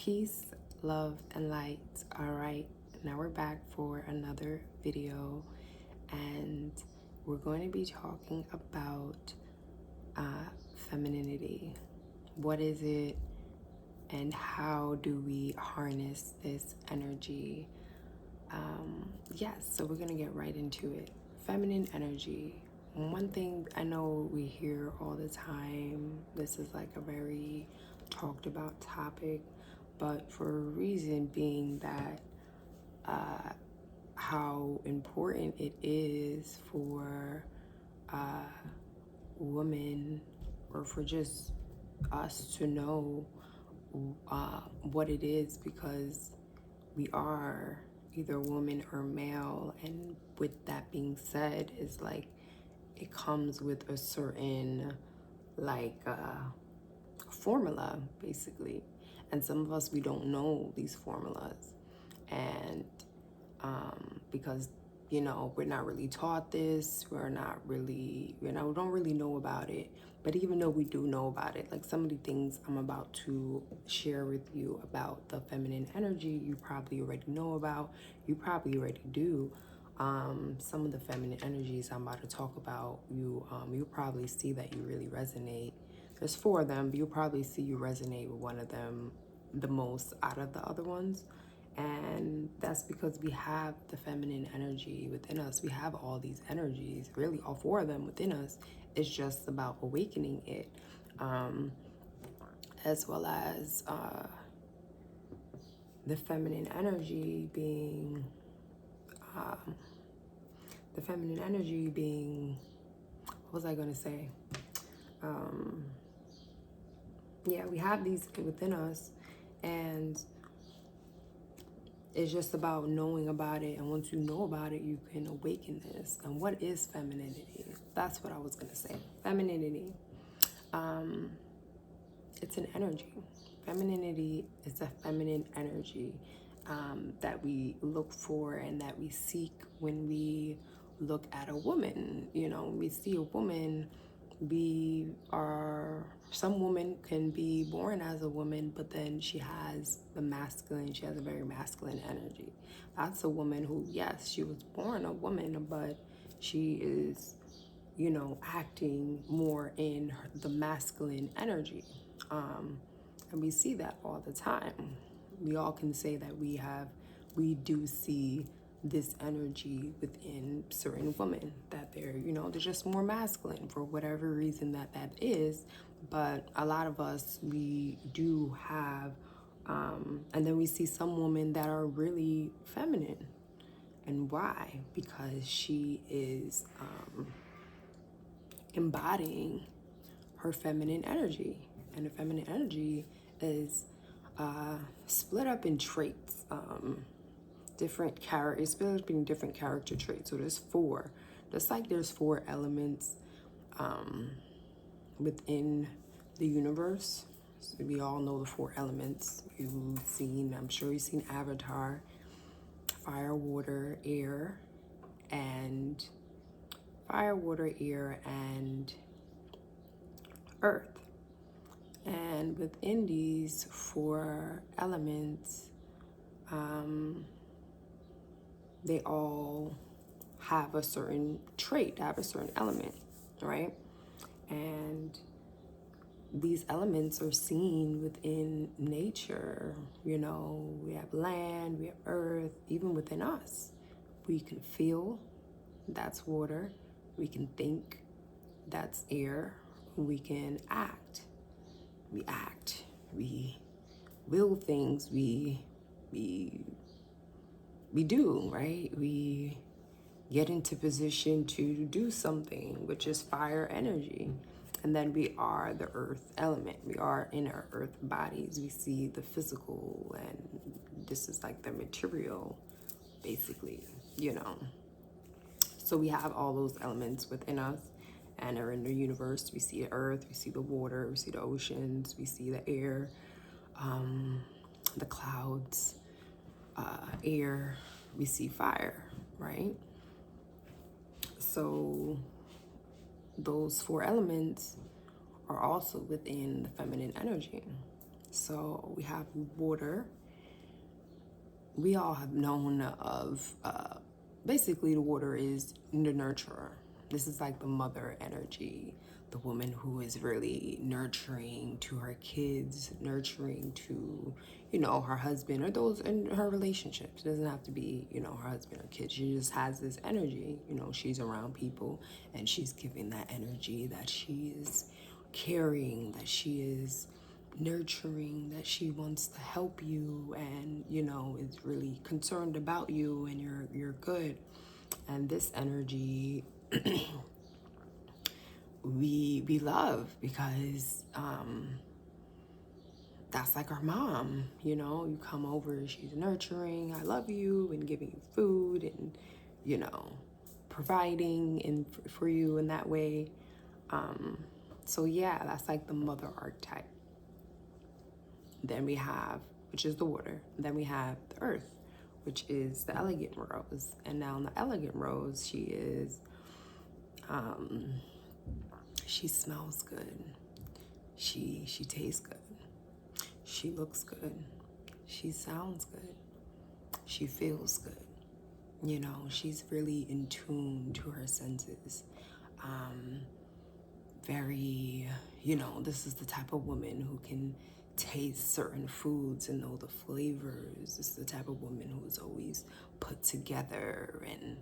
Peace, love, and light. All right, now we're back for another video, and we're going to be talking about femininity. What is it, and how do we harness this energy? Yes, so we're going to get right into it. Feminine energy. One thing I know we hear all the time, this is like a very talked about topic, but for a reason being that how important it is for women, or for just us to know what it is, because we are either woman or male, and with that being said, is like it comes with a certain formula basically, and some of us, we don't know these formulas, and because we're not really taught this, we don't really know about it. But even though we do know about it, like some of the things I'm about to share with you about the feminine energy, you probably already know about, you probably already do. Some of the feminine energies I'm about to talk about, you'll probably see that you really resonate. There's 4 of them, but you'll probably see you resonate with one of them the most out of the other ones. And that's because we have the feminine energy within us. We have all these energies, really all 4 of them within us. It's just about awakening it, as well as the feminine energy being, what was I going to say? Yeah, we have these within us, and it's just about knowing about it. And once you know about it, you can awaken this. And what is femininity? That's what I was going to say. Femininity. It's an energy. Femininity is a feminine energy that we look for and that we seek when we look at a woman. We see a woman, some women can be born as a woman, but then she has a very masculine energy. That's a woman who, yes, she was born a woman, but she is, acting more in the masculine energy. And we see that all the time. We all can say that we do see this energy within certain women, that they're just more masculine for whatever reason that is. But a lot of us, we do have, and then we see some women that are really feminine. And why? Because she is embodying her feminine energy. And the feminine energy is split up in traits, different character traits. So there's 4, just like there's 4 elements within the universe. So we all know the 4 elements. I'm sure you've seen Avatar: fire, water, air, and earth. And within these 4 elements, they all have a certain trait, have a certain element, right? And these elements are seen within nature. We have land, we have earth, even within us. We can feel, that's water. We can think, that's air. We can act. We will things, we do, right? We get into position to do something, which is fire energy. And then we are the earth element. We are in our earth bodies. We see the physical, and this is like the material, basically, So we have all those elements within us and are in the universe. We see the earth, we see the water, we see the oceans, we see the air, the clouds, air, we see fire, right? So those 4 elements are also within the feminine energy. So we have water. We all have known of, basically the water is the nurturer. This is like the mother energy, the woman who is really nurturing to her kids, nurturing to, her husband or those in her relationships. It doesn't have to be, her husband or kids. She just has this energy, she's around people and she's giving that energy that she is caring, that she is nurturing, that she wants to help you and is really concerned about you and you're good. And this energy we love because that's like our mom. You come over, she's nurturing, I love you, and giving you food and providing and for you in that way. So yeah, that's like the mother archetype. Then we have, which is the water. Then we have the earth, which is the elegant rose. And now in the elegant rose, she smells good. She tastes good. She looks good. She sounds good. She feels good. She's really in tune to her senses. Very, this is the type of woman who can taste certain foods and know the flavors. This is the type of woman who's always put together and,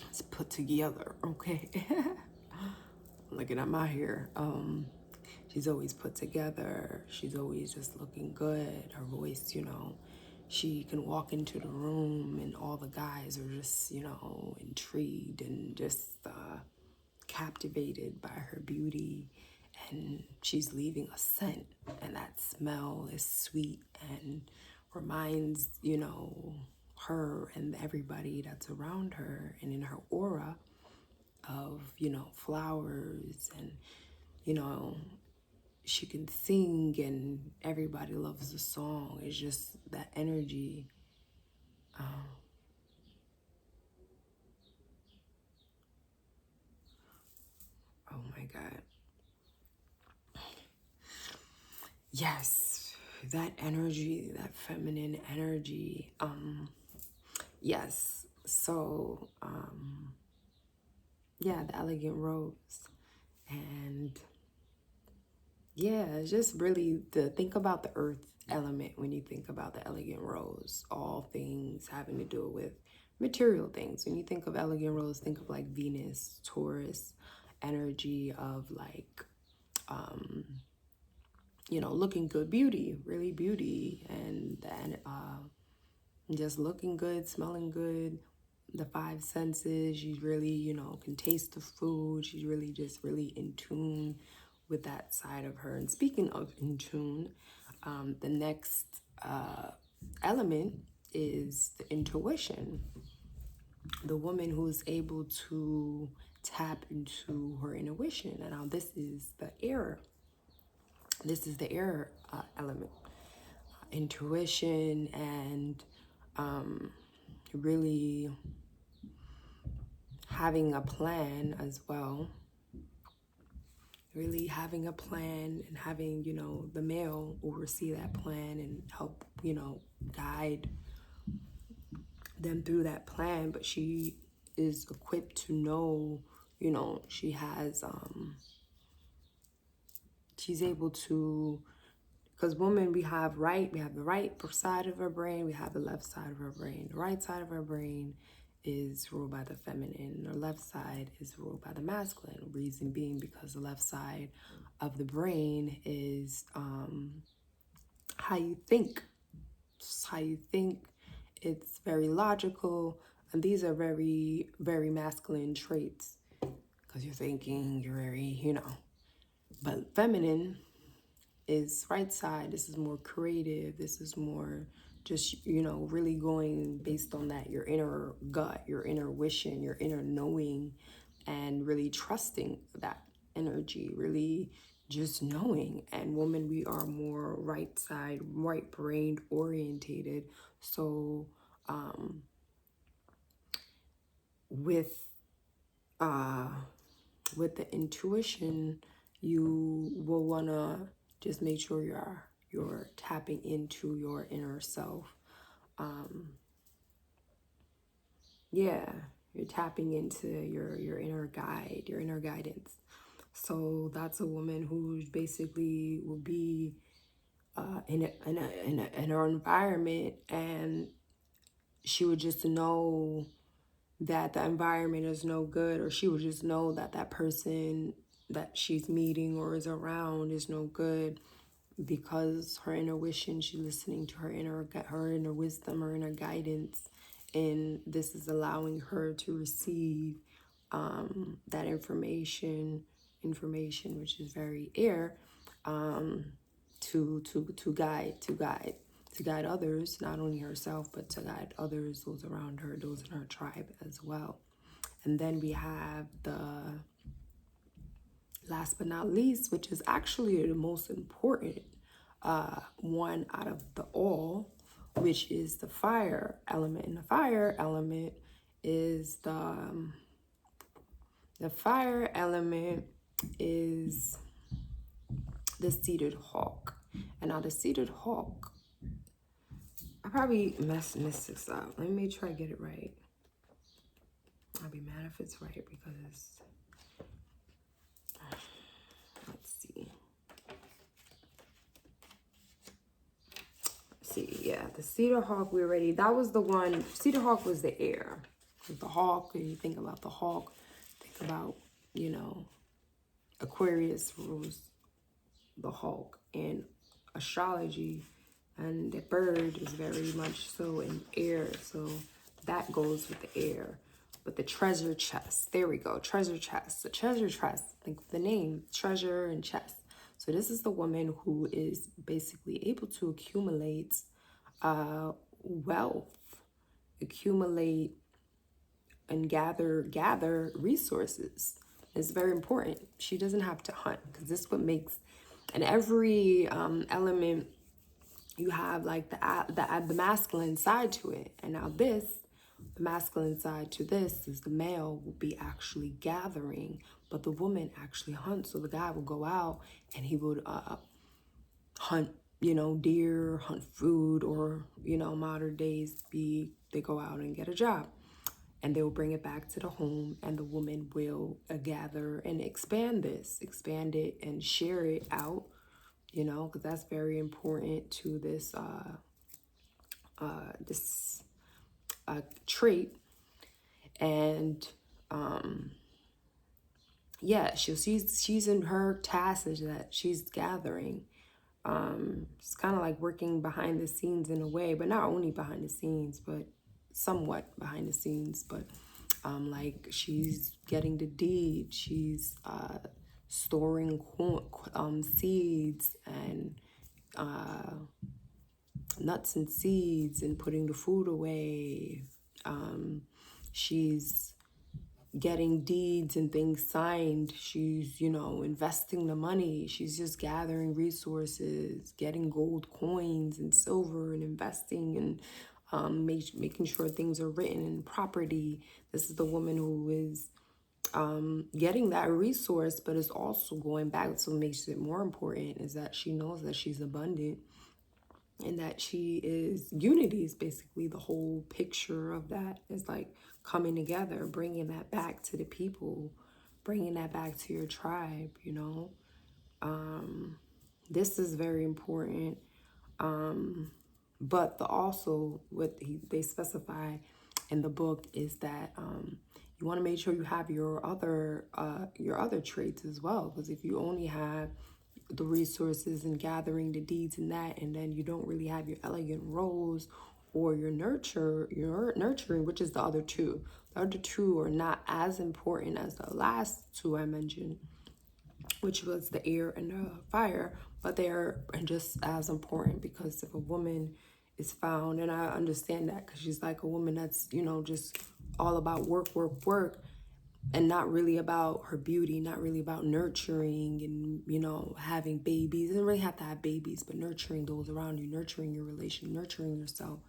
it's put together, okay? Looking at my hair. She's always put together. She's always just looking good. Her voice, she can walk into the room and all the guys are just, intrigued and just captivated by her beauty. And she's leaving a scent, and that smell is sweet and reminds, her and everybody that's around her and in her aura of, flowers and, she can sing and everybody loves the song. It's just that energy. Oh my God. Yes, that energy, that feminine energy. Yes. So, yeah, the elegant rose. And yeah, it's just really to think about the earth element when you think about the elegant rose. All things having to do with material things. When you think of elegant rose, think of like Venus, Taurus, energy of like, looking good, beauty, really beauty, and then just looking good, smelling good, the five senses. She's really, can taste the food. She's really just really in tune with that side of her. And speaking of in tune, the next element is the intuition. The woman who is able to tap into her intuition. And now this is the air. This is the air element. Intuition and really having a plan as well. Really having a plan and having, the male oversee that plan and help, guide them through that plan. But she is equipped to know, she has, she's able to, because women, we have the right side of our brain, we have the left side of our brain. The right side of our brain is ruled by the feminine. The left side is ruled by the masculine. Reason being because the left side of the brain is how you think. It's how you think. It's very logical. And these are very, very masculine traits because you're thinking, you're very, But feminine is right side. This is more creative. This is more just, really going based on that, your inner gut, your inner wishing, your inner knowing, and really trusting that energy, really just knowing. And women, we are more right side, right brain orientated. So with the intuition, you will want to just make sure you're tapping into your inner self. Yeah, you're tapping into your inner guide, your inner guidance. So that's a woman who basically will be in her environment, and she would just know that the environment is no good, or she would just know that that person that she's meeting or is around is no good, because her intuition, she's listening to her inner wisdom, her inner guidance, and this is allowing her to receive that information, which is very air, to guide others, not only herself, but to guide others, those around her, those in her tribe as well. And then we have the last but not least, which is actually the most important one out of the all, which is the fire element. And the fire element is the fire element is the seated hawk. And now the seated hawk, I probably messed this up. Let me try to get it right. I'll be mad if it's right, because let's see. Yeah, the cedar hawk, we already, that was the one. Cedar hawk was the air. The hawk, when you think about the hawk, think about, Aquarius rules the hawk in astrology, and the bird is very much so in air, so that goes with the air. But the treasure chest, there we go, treasure chest. The treasure chest, think of the name, treasure and chest. So this is the woman who is basically able to accumulate wealth, accumulate and gather resources. It's very important. She doesn't have to hunt, because this is what makes, and every element, you have like the masculine side to it. And now this, the masculine side to this is the male will be actually gathering, but the woman actually hunts. So the guy will go out and he would hunt, deer, hunt food, or, modern days they go out and get a job. And they will bring it back to the home, and the woman will gather and expand it and share it out, because that's very important to this trait. And yeah, she's in her task is that she's gathering. It's kind of like working behind the scenes in a way, but not only behind the scenes, but somewhat behind the scenes. But like she's getting the deed, she's storing seeds and nuts and seeds, and putting the food away. She's getting deeds and things signed. She's, investing the money. She's just gathering resources, getting gold coins and silver, and investing, and making sure things are written in property. This is the woman who is getting that resource, but is also going back. So what makes it more important is that she knows that she's abundant, and that she is unity. Is basically the whole picture of that is like coming together, bringing that back to the people, bringing that back to your tribe, this is very important. But also what they specify in the book is that you want to make sure you have your other traits as well, because if you only have the resources and gathering the deeds and that, and then you don't really have your elegant roles or your nurturing, which is the other two. The other two are not as important as the last two I mentioned, which was the air and the fire, but they are just as important, because if a woman is found, and I understand that because she's like a woman that's, just all about work, and not really about her beauty, not really about nurturing and, having babies. It doesn't really have to have babies, but nurturing those around you, nurturing your relation, nurturing yourself,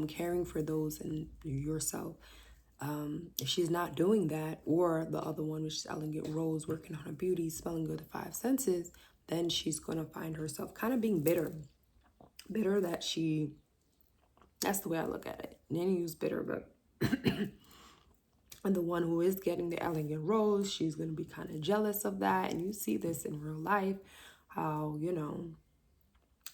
caring for those and yourself. If she's not doing that, or the other one, which is elegant rose, working on her beauty, smelling good, the five senses, then she's going to find herself kind of being bitter. Bitter that that's the way I look at it. And then you use bitter, but and the one who is getting the elegant rose, she's going to be kind of jealous of that. And you see this in real life, how,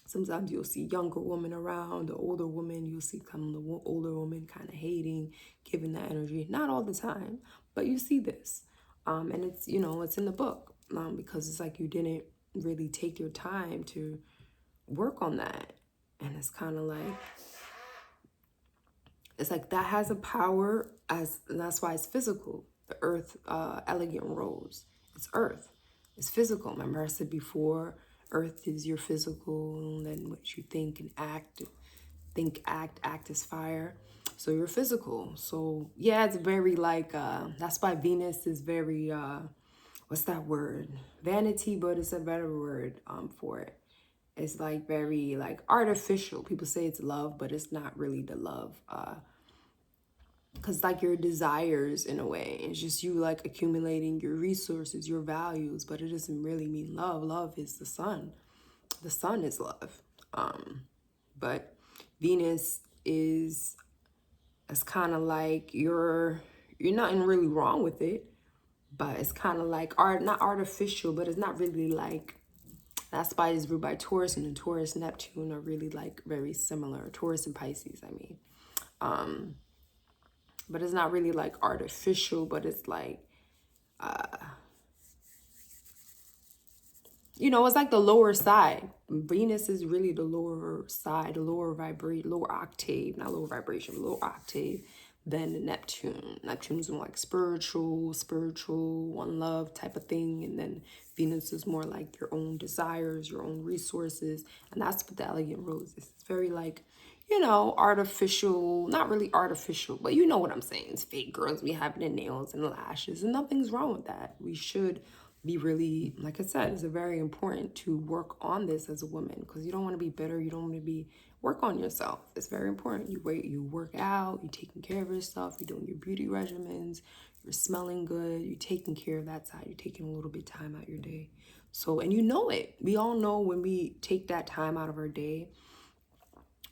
sometimes you'll see younger women around, the older woman, you'll see the older woman kind of hating, giving that energy. Not all the time, but you see this. And it's, it's in the book because it's like you didn't really take your time to work on that. And it's kind of like, that has a power, and that's why it's physical. The earth, elegant rose, it's earth, it's physical. Remember I said before, earth is your physical, and then what you think and act. Act is fire. So you're physical. So yeah, it's very that's why Venus is very, what's that word? Vanity, but it's a better word for it. It's very artificial. People say it's love, but it's not really the love. Because your desires in a way. It's just you accumulating your resources, your values, but it doesn't really mean love. Love is the sun. The sun is love. But Venus is kind of you're nothing really wrong with it, but it's kind of not artificial, but it's not really that's why it's ruled by Taurus, and Taurus Neptune are really very similar. Taurus and Pisces, I mean. But it's not really artificial, but it's it's the lower side. Venus is really the lower side, the lower octave, not lower vibration, lower octave than Neptune. Neptune's more spiritual, one love type of thing. And then Venus is more your own desires, your own resources. And that's what the elegant rose is. It's very artificial, not really artificial, but you know what I'm saying. It's fake. Girls be having the nails and the lashes, and nothing's wrong with that. We should be really, like I said, it's very important to work on this as a woman, because you don't want to be bitter. You don't want to work on yourself. It's very important. You work out, you're taking care of yourself, you're doing your beauty regimens, you're smelling good, you're taking care of that side, you're taking a little bit of time out your day. So, and it. We all know when we take that time out of our day,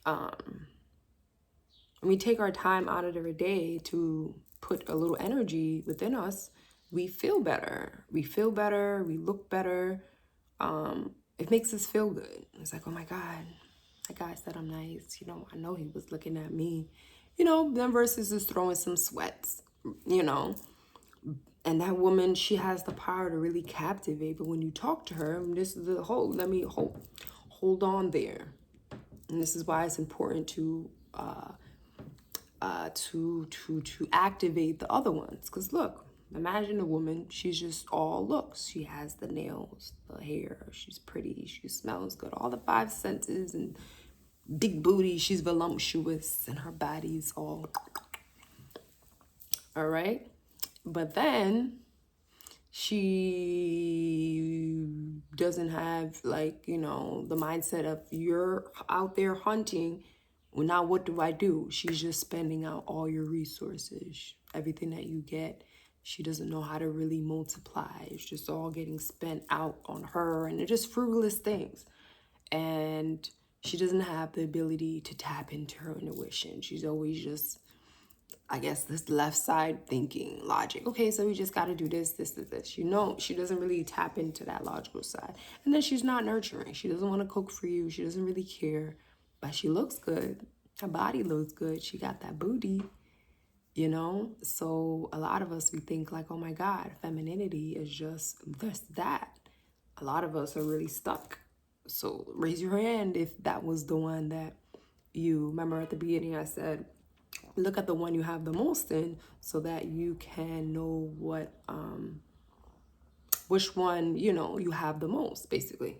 when we take our time out of our day to put a little energy within us, we feel better. We look better. It makes us feel good. It's oh my God, that guy said I'm nice. I know he was looking at me. Then versus just throwing some sweats, And that woman, she has the power to really captivate. But when you talk to her, this is the whole, hold on there. And this is why it's important to activate the other ones. Because look, imagine a woman, she's just all looks. She has the nails, the hair, she's pretty, she smells good, all the five senses, and big booty, she's voluptuous, and her body's all right. But then she doesn't have the mindset of, you're out there hunting. Well, now what do? She's just spending out all your resources, everything that you get. She doesn't know how to really multiply. It's just all getting spent out on her, and they're just frivolous things. And she doesn't have the ability to tap into her intuition. She's always just, I guess, this left side thinking, logic. Okay, so we just got to do this. She doesn't really tap into that logical side. And then she's not nurturing. She doesn't want to cook for you. She doesn't really care. But she looks good. Her body looks good. She got that booty, So a lot of us, we think oh my God, femininity is just that. A lot of us are really stuck. So raise your hand if that was the one that you remember at the beginning. I said, look at the one you have the most in, so that you can know which one, you have the most, basically.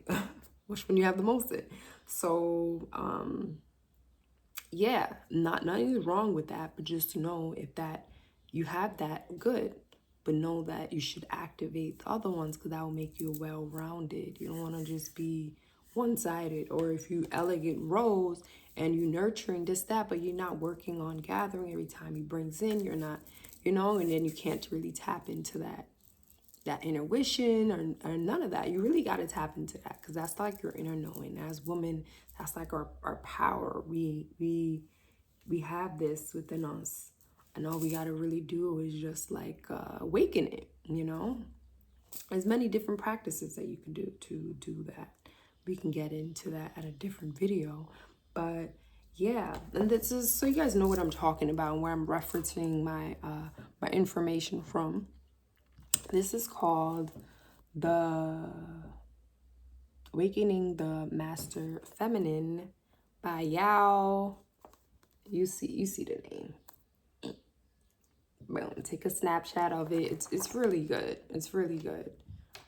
Which one you have the most in. So, yeah, nothing is wrong with that, but just to know if that you have that, good. But know that you should activate the other ones, because that will make you well-rounded. You don't want to just be one-sided. Or if you elegant rose and you nurturing this, that, but you're not working on gathering every time he brings in, you're not, and then you can't really tap into that that intuition or none of that. You really got to tap into that, because that's like your inner knowing. As women, that's like our power. We have this within us, and all we got to really do is just like awaken it, you know. There's many different practices that you can do to do that. We can get into that at a different video, but yeah. And this is so you guys know what I'm talking about and where I'm referencing my my information from. This is called the Awakening the Master Feminine by Yao. You see the name. Boom. Take a snapshot of it. It's really good. It's really good.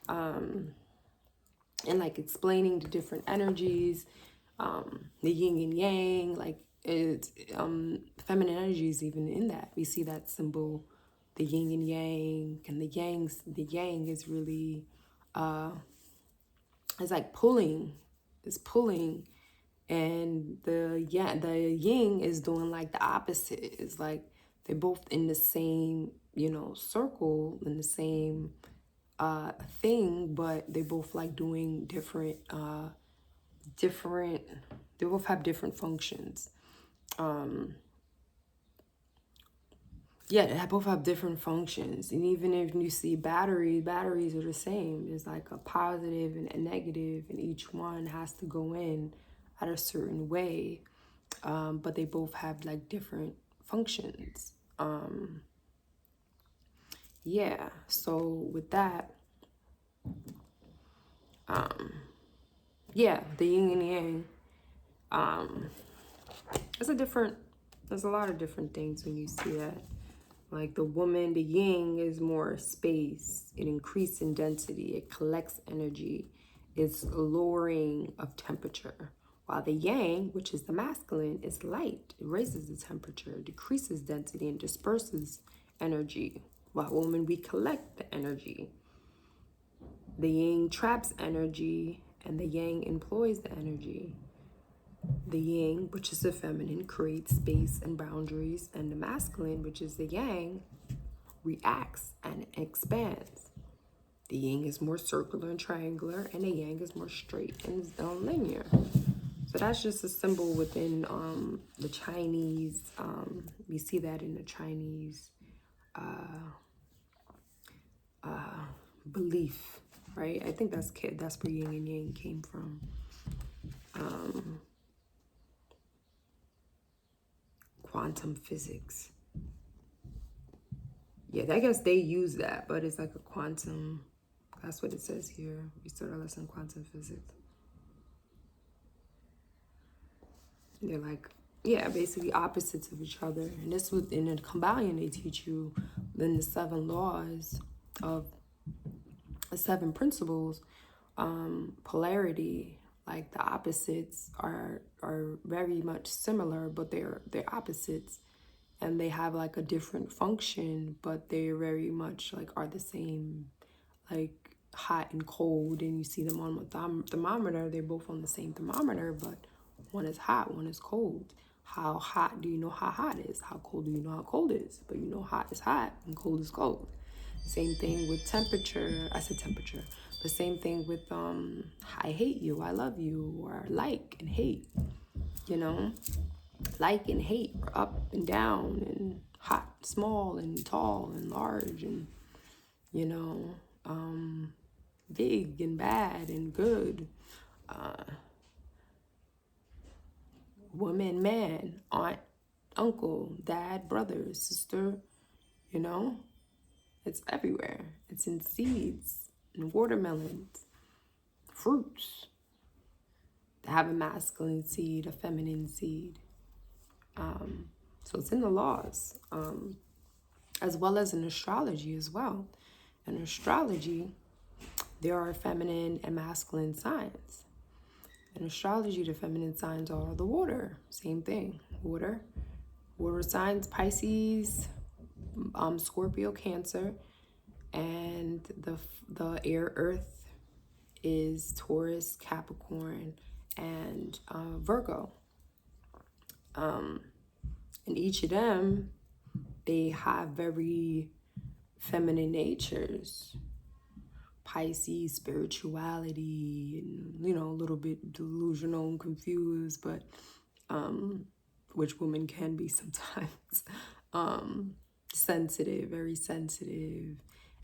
And like explaining the different energies, the yin and yang, like it's feminine energy is even in that. We see that symbol, the yin and yang, and the yang is really it's like pulling. It's pulling, and the yin is doing like the opposite. It's like they're both in the same, you know, circle, in the same thing, but they both like doing different they both have different functions. Yeah, they both have different functions. And even if you see batteries are the same. There's like a positive and a negative, and each one has to go in at a certain way. But they both have like different functions. Yeah, so with that, yeah, the yin and yang, there's a lot of different things when you see that. Like the woman, the yin is more space, it increases in density, it collects energy, it's lowering of temperature. While the yang, which is the masculine, is light, it raises the temperature, decreases density, and disperses energy. While woman, we collect the energy. The yin traps energy, and the yang employs the energy. The yin, which is the feminine, creates space and boundaries, and the masculine, which is the yang, reacts and expands. The yin is more circular and triangular, and the yang is more straight and linear. So that's just a symbol within the Chinese. We see that in the Chinese belief, right? I think that's where yin and yang came from. Quantum physics. Yeah, I guess they use that, but it's like a quantum. That's what it says here. We start our lesson quantum physics. They're like, yeah, basically opposites of each other. And this was in the Kabbalion, they teach you then the 7 laws of the 7 principles, polarity. Like the opposites are very much similar, but they're opposites, and they have like a different function, but they're very much like are the same, like hot and cold. And you see them on a thermometer, they're both on the same thermometer, but one is hot, one is cold. How hot do you know how hot is? How cold do you know how cold is? But you know hot is hot and cold is cold. Same thing with temperature. I said temperature. The same thing with I hate you, I love you, or like and hate. You know, like and hate are up and down, and hot, small, and tall, and large, and you know, big and bad and good. Woman, man, aunt, uncle, dad, brother, sister. You know, it's everywhere. It's in seeds, in watermelons, fruits. They have a masculine seed, a feminine seed. So it's in the laws, as well as in astrology as well. In astrology, there are feminine and masculine signs. In astrology, the feminine signs are the water. Same thing, water. Water signs, Pisces, Scorpio, Cancer, and the air earth is Taurus, Capricorn, and Virgo. And each of them, they have very feminine natures. Pisces, spirituality, and, you know, a little bit delusional and confused, but which women can be sometimes. Sensitive, very sensitive,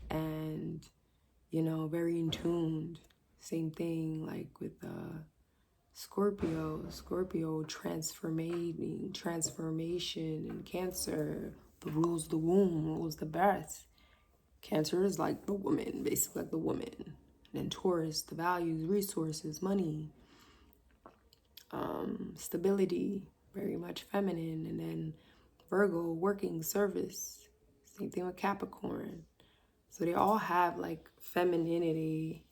and, you know, very in tuned. Same thing like with Scorpio transformation, and Cancer, the rules the womb, rules the birth. Cancer is like the woman, basically like the woman. And then Taurus, the values, resources, money, stability, very much feminine. And then Virgo, working, service. Same thing with Capricorn. So they all have like femininity,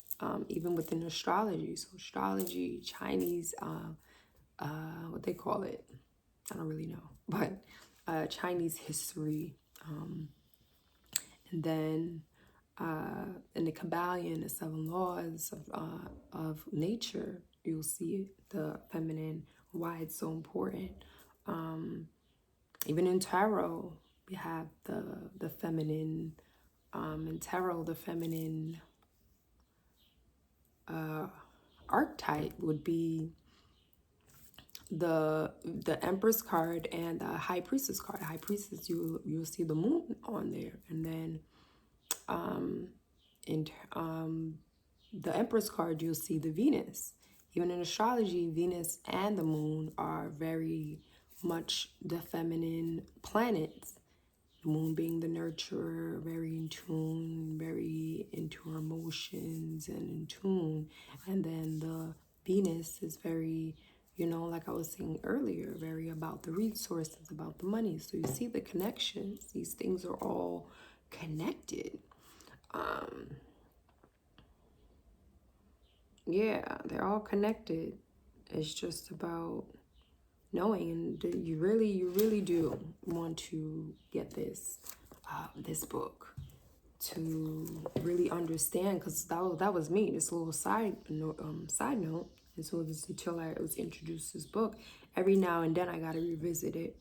even within astrology. So astrology, Chinese, what they call it, I don't really know, but Chinese history. And then in the Kabbalion, the 7 laws of nature, you'll see the feminine, why it's so important. Even in tarot, we have the feminine. In tarot, the feminine archetype would be the Empress card and the High Priestess card. High Priestess, you'll see the moon on there, and then in the Empress card, you'll see the Venus. Even in astrology, Venus and the moon are very much the feminine planets. The moon being the nurturer, very in tune, very into her emotions and in tune. And then the Venus is very, you know, like I was saying earlier, very about the resources, about the money. So you see the connections. These things are all connected. Yeah, they're all connected. It's just about knowing, and you really do want to get this book to really understand, because that was me. This little side note. And so this, until I was introduced to this book, every now and then I gotta revisit it.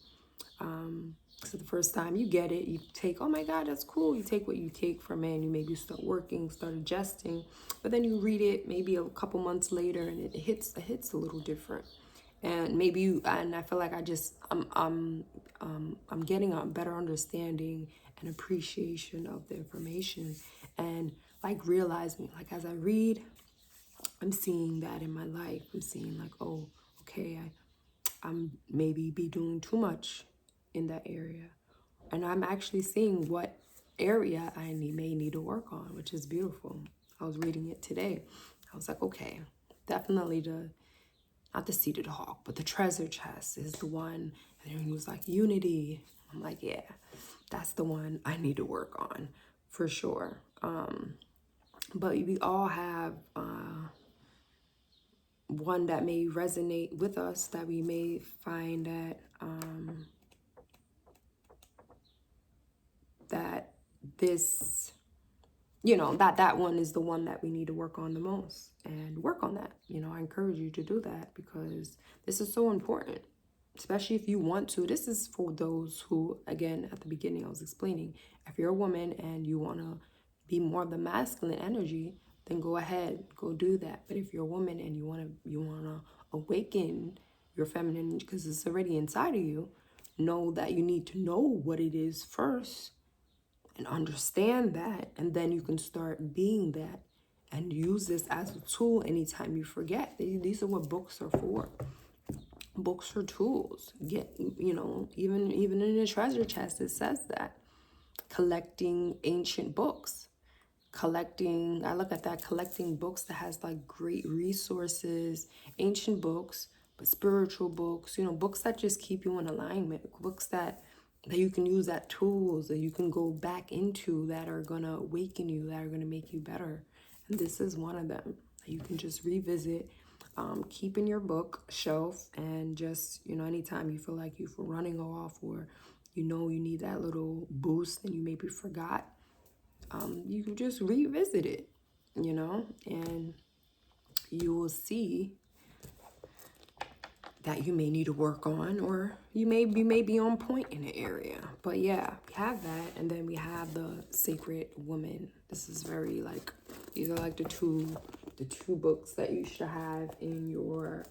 So the first time you get it, you take, oh my God, that's cool. You take what you take from it, and you maybe start working, start adjusting. But then you read it maybe a couple months later, and it hits a little different. And maybe and I feel like I'm getting a better understanding and appreciation of the information, and like realizing, like as I read, I'm seeing that in my life. I'm seeing like, oh, okay, I'm maybe be doing too much in that area, and I'm actually seeing what area I may need to work on, which is beautiful. I was reading it today. I was like, okay, definitely not the seated hawk, but the treasure chest is the one. And then he was like, unity. I'm like, yeah, that's the one I need to work on for sure. But we all have one that may resonate with us, that we may find that this, you know, that one is the one that we need to work on the most, and work on that. You know, I encourage you to do that, because this is so important, especially if you want to. This is for those who, again, at the beginning I was explaining, if you're a woman and you want to be more of the masculine energy, then go ahead, go do that. But if you're a woman and you want to awaken your feminine, because it's already inside of you, know that you need to know what it is first, and understand that, and then you can start being that, and use this as a tool anytime you forget. These are what books are for. Books are tools. Get, you know, even in the treasure chest, it says that. Collecting ancient books. I look at that, collecting books that has like great resources, ancient books, but spiritual books, you know, books that just keep you in alignment, books that you can use as tools, that you can go back into, that are going to awaken you, that are going to make you better. And this is one of them that you can just revisit, keep in your bookshelf, and just, you know, anytime you feel like you're running off, or you know you need that little boost and you maybe forgot, you can just revisit it, you know, and you will see that you may need to work on, or you may be on point in an area. But yeah, we have that. And then we have the Sacred Woman. This is very like, these are like the two books that you should have in your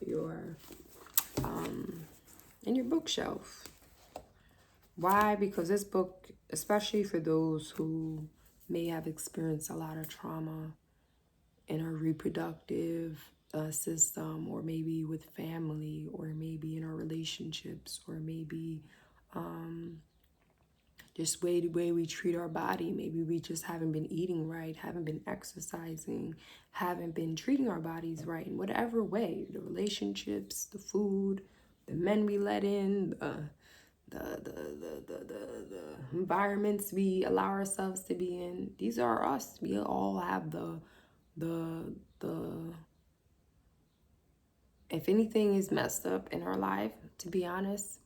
bookshelf. Why? Because this book, especially for those who may have experienced a lot of trauma in our reproductive system, or maybe with family, or maybe in our relationships, or maybe just the way we treat our body. Maybe we just haven't been eating right, haven't been exercising, haven't been treating our bodies right in whatever way. The relationships, the food, the men we let in, the environments we allow ourselves to be in. These are us. We all have the if anything is messed up in our life, to be honest,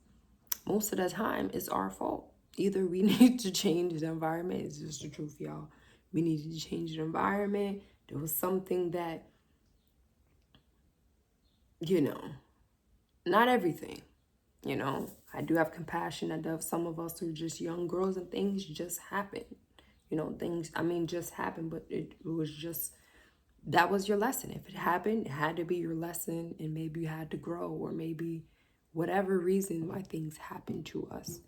most of the time it's our fault. Either we need to change the environment. It's just the truth, y'all. We needed to change the environment. There was something that, not everything, I do have compassion. I do have some of us who are just young girls and things just happen. Just happen, but it was just, that was your lesson. If it happened, it had to be your lesson, and maybe you had to grow, or maybe whatever reason why things happen to us.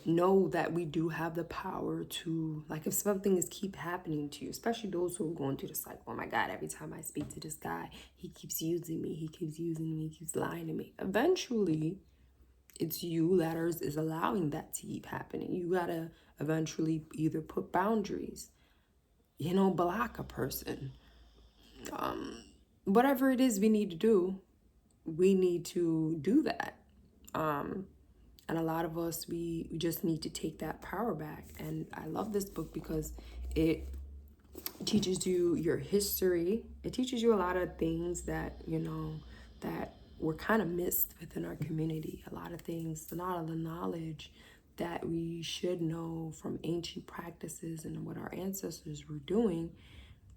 Know that we do have the power to, like, if something is keep happening to you, especially those who are going through the cycle. Oh my God, every time I speak to this guy, he keeps using me, he keeps lying to me. Eventually, it's you that is allowing that to keep happening. You gotta eventually either put boundaries, block a person. Whatever it is we need to do, we need to do that. And a lot of us, we just need to take that power back. And I love this book because it teaches you your history. It teaches you a lot of things that, that were kind of missed within our community. A lot of things, a lot of the knowledge that we should know from ancient practices and what our ancestors were doing,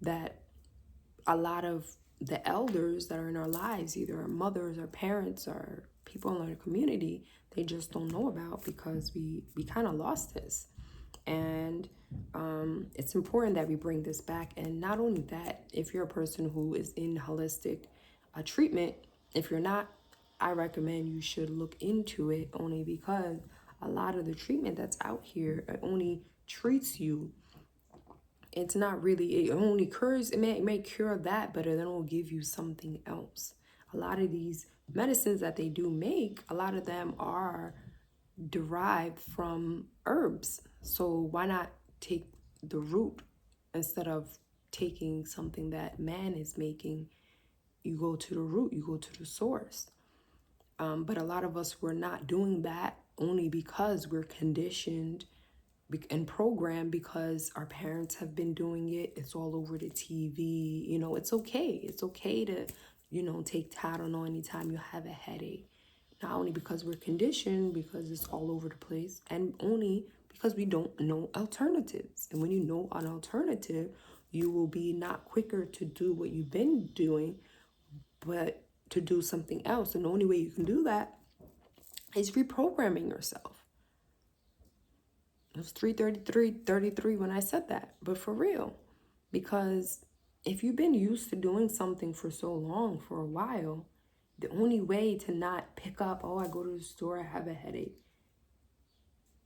that a lot of the elders that are in our lives, either our mothers, our parents, or people in our community, they just don't know about, because we kind of lost this. And it's important that we bring this back. And not only that, if you're a person who is in holistic treatment, if you're not, I recommend you should look into it, only because a lot of the treatment that's out here, it only treats you. It's not really, it only cures, it may cure that, but then it will give you something else. A lot of these medicines that they do make, a lot of them are derived from herbs. So why not take the root instead of taking something that man is making? You go to the root, you go to the source. But a lot of us, we're not doing that, only because we're conditioned and programmed, because our parents have been doing it. It's all over the TV. It's okay. It's okay to, take Tylenol anytime you have a headache. Not only because we're conditioned, because it's all over the place, and only because we don't know alternatives. And when you know an alternative, you will be not quicker to do what you've been doing, but to do something else. And the only way you can do that is reprogramming yourself. It was 3:33 when I said that, but for real. Because if you've been used to doing something for so long, for a while, the only way to not pick up, oh, I go to the store, I have a headache,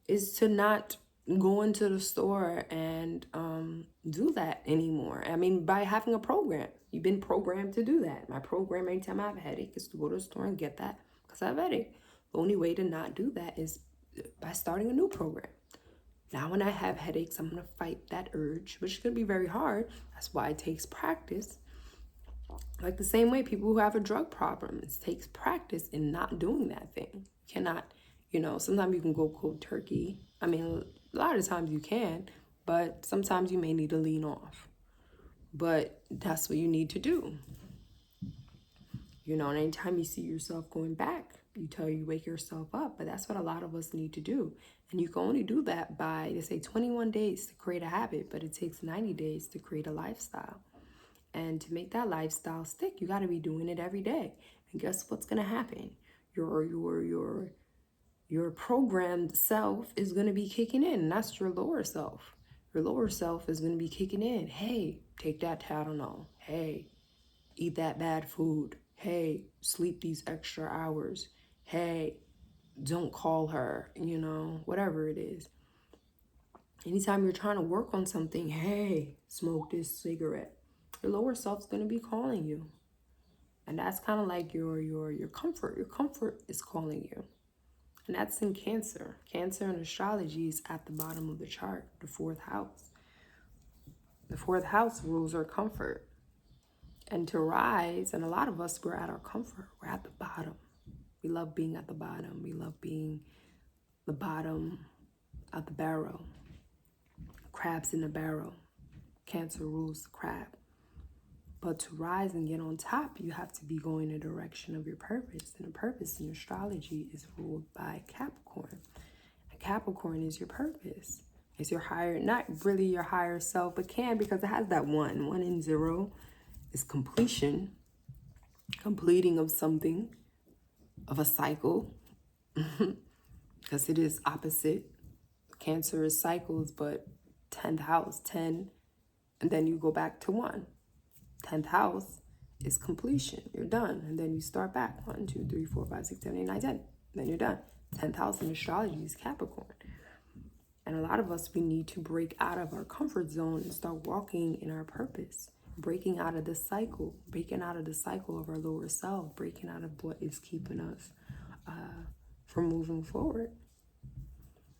is to not go into the store and do that anymore. By having a program. You've been programmed to do that. My program, anytime I have a headache, is to go to the store and get that because I have a headache. The only way to not do that is by starting a new program. Now, when I have headaches, I'm going to fight that urge, which is going to be very hard. That's why it takes practice. Like the same way people who have a drug problem, it takes practice in not doing that thing. You cannot, sometimes you can go cold turkey. A lot of times you can, but sometimes you may need to lean off. But that's what you need to do. And anytime you see yourself going back, you wake yourself up. But that's what a lot of us need to do. And you can only do that by, they say 21 days to create a habit, but it takes 90 days to create a lifestyle. And to make that lifestyle stick, you got to be doing it every day. And guess what's going to happen? Your programmed self is going to be kicking in. And that's your lower self. Your lower self is going to be kicking in. Hey, take that Tylenol. Hey, eat that bad food. Hey, sleep these extra hours. Hey, don't call her, whatever it is. Anytime you're trying to work on something, hey, smoke this cigarette. Your lower self's going to be calling you. And that's kind of like your comfort. Your comfort is calling you. And that's in Cancer. Cancer in astrology is at the bottom of the chart, the 4th house. The 4th house rules our comfort. And to rise, and a lot of us, we're at our comfort. We're at the bottom. We love being at the bottom. We love being the bottom of the barrel. Crabs in the barrel. Cancer rules the crab. But to rise and get on top, you have to be going in the direction of your purpose. And the purpose in astrology is ruled by Capricorn. And Capricorn is your purpose. It's your higher, not really your higher self, but because it has that 1. 1 and 0 is completion. Completing of something, of a cycle. Because it is opposite. Cancer is cycles, but 10th house, 10, and then you go back to 1. 10th house is completion. You're done. And then you start back. 1, 2, 3, 4, 5, 6, 7, 8, 9, 10. Then you're done. 10th house in astrology is Capricorn. And a lot of us, we need to break out of our comfort zone and start walking in our purpose. Breaking out of the cycle. Breaking out of the cycle of our lower self. Breaking out of what is keeping us from moving forward.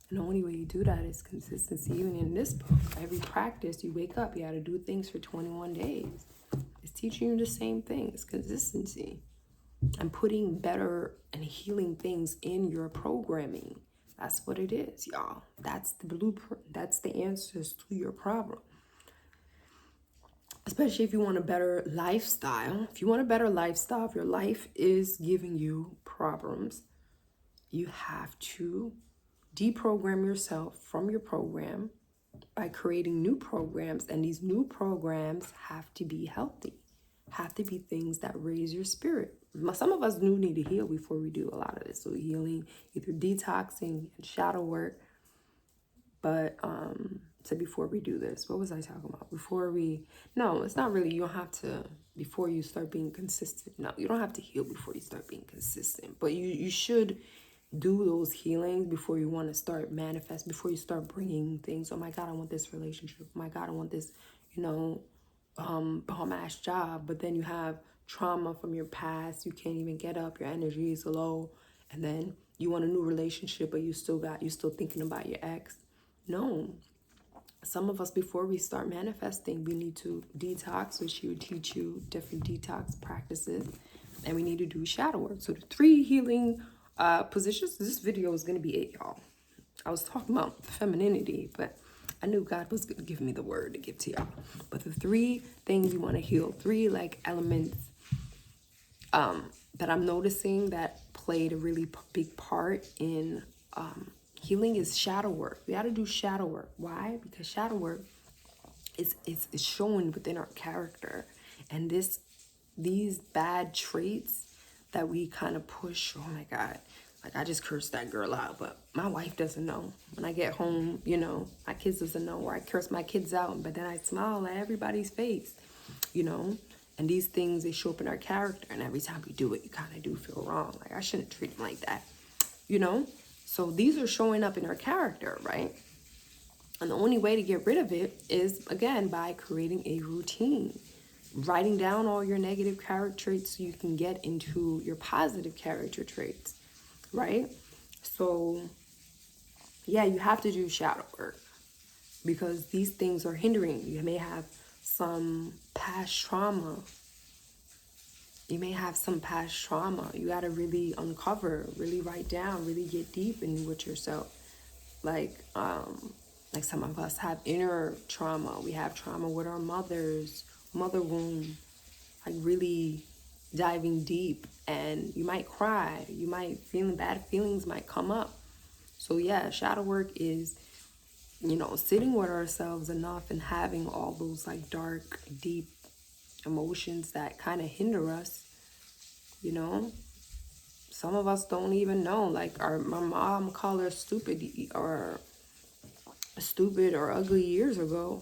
And the only way you do that is consistency. Even in this book, every practice, you wake up, you got to do things for 21 days. It's teaching you the same thing. It's consistency. And putting better and healing things in your programming. That's what it is, y'all. That's the blueprint. That's the answers to your problem. Especially if you want a better lifestyle. If you want a better lifestyle, if your life is giving you problems, you have to deprogram yourself from your program by creating new programs. And these new programs have to be healthy, have to be things that raise your spirit. Some of us do need to heal before we do a lot of this. So healing, either detoxing and shadow work. But so before we do this, what was I talking about? No, it's not really, you don't have to, before you start being consistent. No, you don't have to heal before you start being consistent. But you should do those healings before you want to start manifest, before you start bringing things. Oh my God, I want this relationship. Oh my God, I want this, bomb ass job. But then you have trauma from your past. You can't even get up. Your energy is low. And then you want a new relationship, but you still thinking about your ex. No. Some of us, before we start manifesting, we need to detox, which you teach you different detox practices. And we need to do shadow work. So the 3 healing positions. This video is going to be 8, y'all. I was talking about femininity, but I knew God was going to give me the word to give to y'all. But the 3 things you want to heal, 3 elements that I'm noticing that played a really big part in healing is shadow work. We got to do shadow work. Why? Because shadow work is showing within our character, and these bad traits that we kind of push. Oh my God, I just cursed that girl out, but my wife doesn't know. When I get home, my kids doesn't know, or I curse my kids out, but then I smile at everybody's face, and these things, they show up in our character, and every time we do it, you kind of do feel wrong. Like, I shouldn't treat them like that, So these are showing up in our character, right? And the only way to get rid of it is, again, by creating a routine. Writing down all your negative character traits so you can get into your positive character traits, right? So, yeah, you have to do shadow work because these things are hindering you. You may have some past trauma. You got to really uncover, really write down, really get deep in with yourself. Like some of us have inner trauma. We have trauma with our mother wound, like really diving deep, and you might cry, bad feelings might come up. So yeah, shadow work is, sitting with ourselves enough and having all those dark, deep emotions that kind of hinder us, you know. Some of us don't even know, like my mom called her stupid or ugly years ago,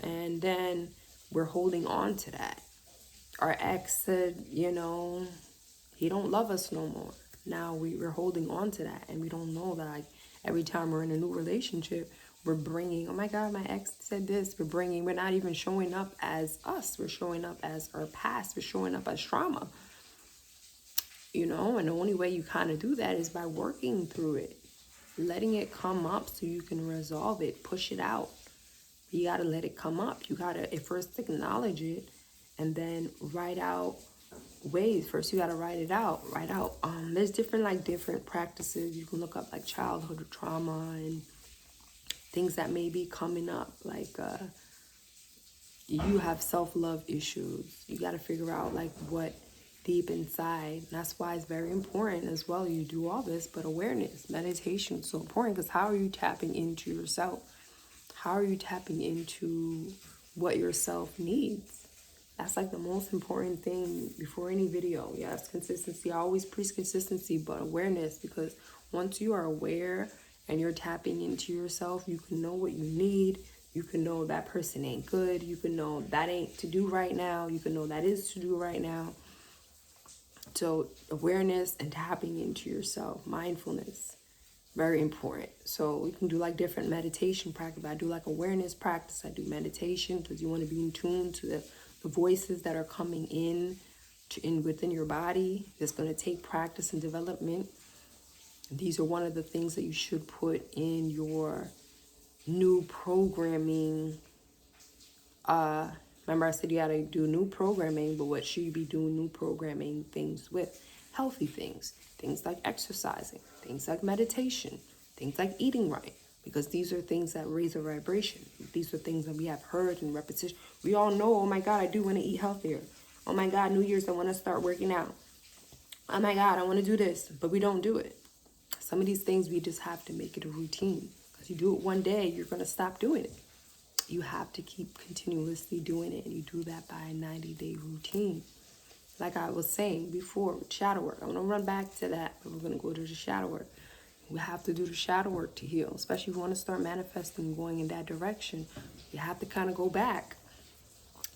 and then we're holding on to that. Our ex said, you know, he don't love us no more. Now we're holding on to that, and we don't know that, like, every time we're in a new relationship, we're bringing, oh my God, my ex said this. We're not even showing up as us. We're showing up as our past. We're showing up as trauma, you know. And the only way you kind of do that is by working through it, letting it come up so you can resolve it, push it out. You got to let it come up. You got to at first acknowledge it, and then write out ways. First, you got to write out. There's different practices. You can look up, like, childhood trauma and things that may be coming up. Like, you have self-love issues. You got to figure out, like, what deep inside. And that's why it's very important as well. You do all this, but awareness, meditation is so important, because how are you tapping into yourself? How are you tapping into what yourself needs? That's like the most important thing before any video. Yes, consistency. I always preach consistency, but awareness, because once you are aware and you're tapping into yourself, you can know what you need. You can know that person ain't good. You can know that ain't to do right now. You can know that is to do right now. So awareness and tapping into yourself, mindfulness, very important. So we can do like different meditation practice. I do like awareness practice. I do meditation because you want to be in tune to the voices that are coming in within your body. It's going to take practice and development. These are one of the things that you should put in your new programming. Remember I said you got to do new programming, but what should you be doing new programming things with? Healthy things like exercising, things like meditation, things like eating right, because these are things that raise our vibration. These are things that we have heard in repetition. We all know, oh my God, I do want to eat healthier. Oh my God, New Year's, I want to start working out. Oh my God, I want to do this, but we don't do it. Some of these things we just have to make it a routine, because you do it one day, you're going to stop doing it. You have to keep continuously doing it, and you do that by a 90-day routine. Like I was saying before, with shadow work. I'm going to run back to that, but we're going to go to the shadow work. We have to do the shadow work to heal, especially if you want to start manifesting, going in that direction. You have to kind of go back,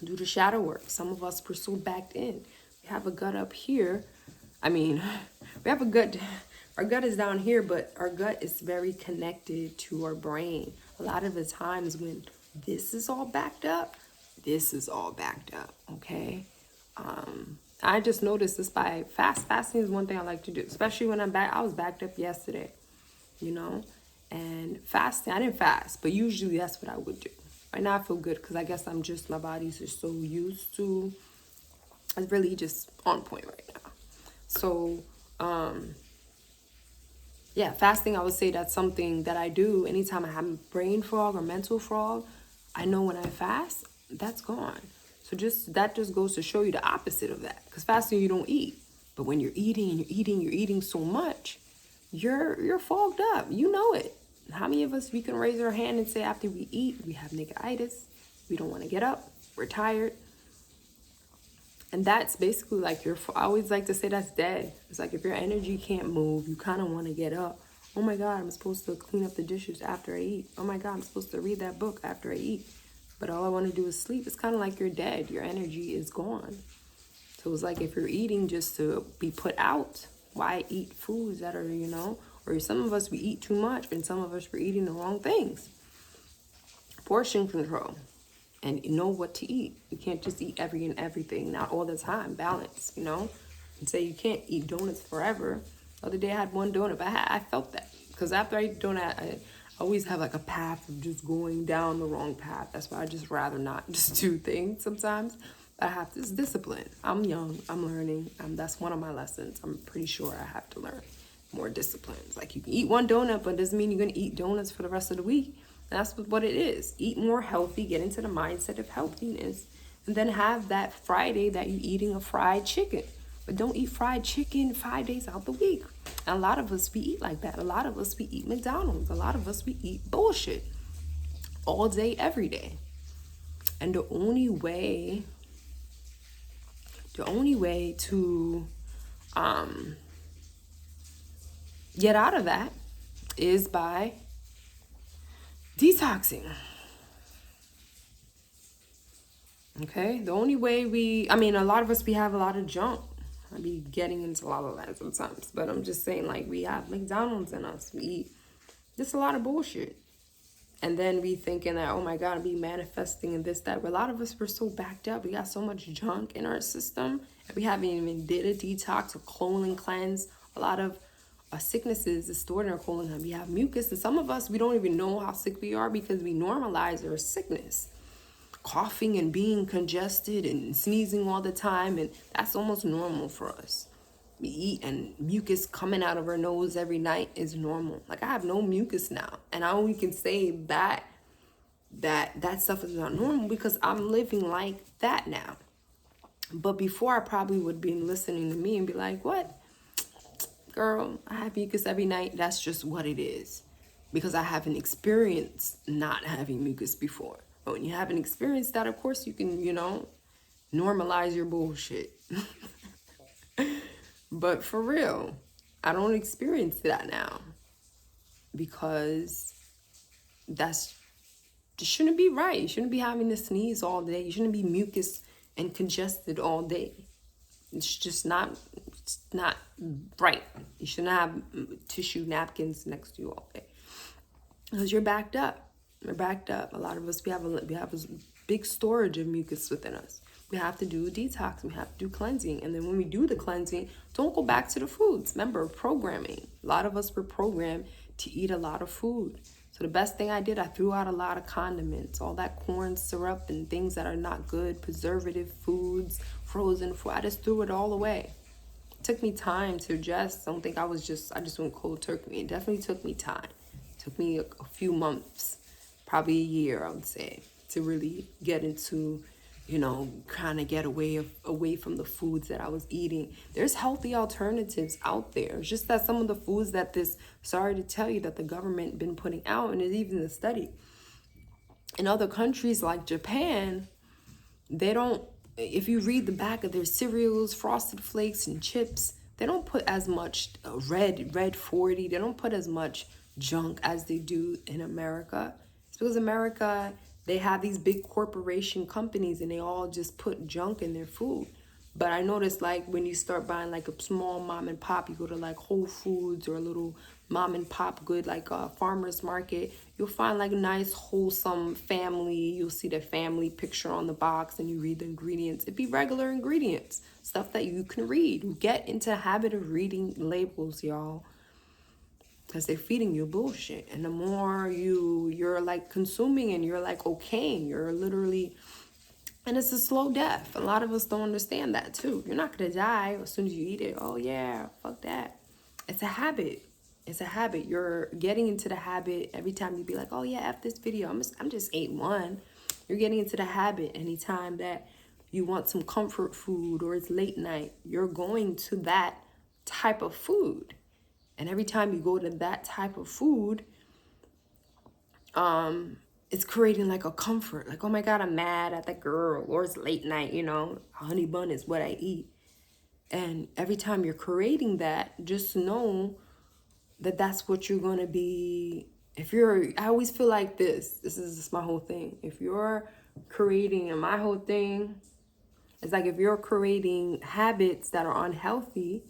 do the shadow work. Some of us are so backed in. We have a gut up here. We have a gut. Our gut is down here, but our gut is very connected to our brain. A lot of the times when this is all backed up, okay? I just noticed this by fasting is one thing I like to do, especially when I'm back. I was backed up yesterday, you know, and fasting, I didn't fast, but usually that's what I would do. Right now I feel good because I guess my body's just so used to, it's really just on point right now. So, yeah, fasting, I would say that's something that I do anytime I have brain fog or mental fog. I know when I fast, that's gone. So that just goes to show you the opposite of that. Because fasting, you don't eat. But when you're eating and you're eating so much, you're fogged up. You know it. How many of us, we can raise our hand and say after we eat, we have niggleitis. We don't want to get up. We're tired. And that's basically like I always like to say that's dead. It's like if your energy can't move, you kind of want to get up. Oh my God, I'm supposed to clean up the dishes after I eat. Oh my God, I'm supposed to read that book after I eat. But all I want to do is sleep. It's kind of like you're dead. Your energy is gone. So it's like if you're eating just to be put out, why eat foods that are, you know, or some of us, we eat too much, and some of us, we're eating the wrong things. Portion control. And know what to eat. You can't just eat everything, not all the time. Balance, you know. And say you can't eat donuts forever. The other day I had one donut, but I felt that. Because after I eat donut, I always have like a path of just going down the wrong path. That's why I just rather not just do things sometimes. But I have this discipline. I'm young, I'm learning. That's one of my lessons. I'm pretty sure I have to learn more disciplines. Like you can eat one donut, but it doesn't mean you're going to eat donuts for the rest of the week. That's what it is. Eat more healthy, get into the mindset of healthiness, and then have that Friday that you're eating a fried chicken. But don't eat fried chicken 5 days out the week. And a lot of us, we eat like that. A lot of us, we eat McDonald's. A lot of us, we eat bullshit all day, every day. And the only way The only way to get out of that is by detoxing. Okay, the only way a lot of us, we have a lot of junk. I be getting into a lot of that sometimes, but I'm just saying, like, we have McDonald's in us. We eat just a lot of bullshit. And then we thinking that, oh my God, I'll be manifesting and this, that. But a lot of us, we're so backed up. We got so much junk in our system. And we haven't even did a detox or colon cleanse. A lot of sicknesses is stored in our colon. We have mucus. And some of us, we don't even know how sick we are because we normalize our sickness. Coughing and being congested and sneezing all the time, and that's almost normal for us. We eat and mucus coming out of our nose every night is normal. Like, I have no mucus now, and I only can say that stuff is not normal because I'm living like that now. But before, I probably would be listening to me and be like, what? Girl, I have mucus every night. That's just what it is. Because I haven't experienced not having mucus before. But when you haven't experienced that, of course, you can, normalize your bullshit. But for real, I don't experience that now. Because just shouldn't be right. You shouldn't be having to sneeze all day. You shouldn't be mucus and congested all day. It's just not right. You shouldn't have tissue napkins next to you all day. Because you're backed up. We're backed up. A lot of us, we have a big storage of mucus within us. We have to do a detox. We have to do cleansing. And then when we do the cleansing, don't go back to the foods. Remember, programming. A lot of us were programmed to eat a lot of food. So the best thing I did, I threw out a lot of condiments, all that corn syrup and things that are not good, preservative foods, frozen food. I just threw it all away. It took me time to adjust. I don't think I just went cold turkey. It definitely took me time. It took me a few months. Probably a year, I would say, to really get into, kind of get away from the foods that I was eating. There's healthy alternatives out there. It's just that some of the foods that sorry to tell you, that the government been putting out, and it's even a study. In other countries like Japan, they don't, if you read the back of their cereals, Frosted Flakes and chips, they don't put as much red 40. They don't put as much junk as they do in America. Because America, they have these big corporation companies and they all just put junk in their food. But I noticed, like, when you start buying like a small mom and pop, you go to like Whole Foods or a little mom and pop good, like a farmer's market, you'll find like a nice wholesome family. You'll see the family picture on the box and you read the ingredients. It'd be regular ingredients, stuff that you can read. Get into the habit of reading labels, y'all. Because they're feeding you bullshit. And the more you're like consuming and you're like okaying, you're literally, and it's a slow death. A lot of us don't understand that too. You're not going to die as soon as you eat it. Oh yeah, fuck that. It's a habit. It's a habit. You're getting into the habit every time you be like, oh yeah, F this video. I'm just ate one. You're getting into the habit anytime that you want some comfort food or it's late night. You're going to that type of food. And every time you go to that type of food, it's creating like a comfort. Like, oh my God, I'm mad at that girl. Or it's late night, a honey bun is what I eat. And every time you're creating that, just know that that's what you're going to be. I always feel like this is just my whole thing. If you're creating, and my whole thing is like, if you're creating habits that are unhealthy,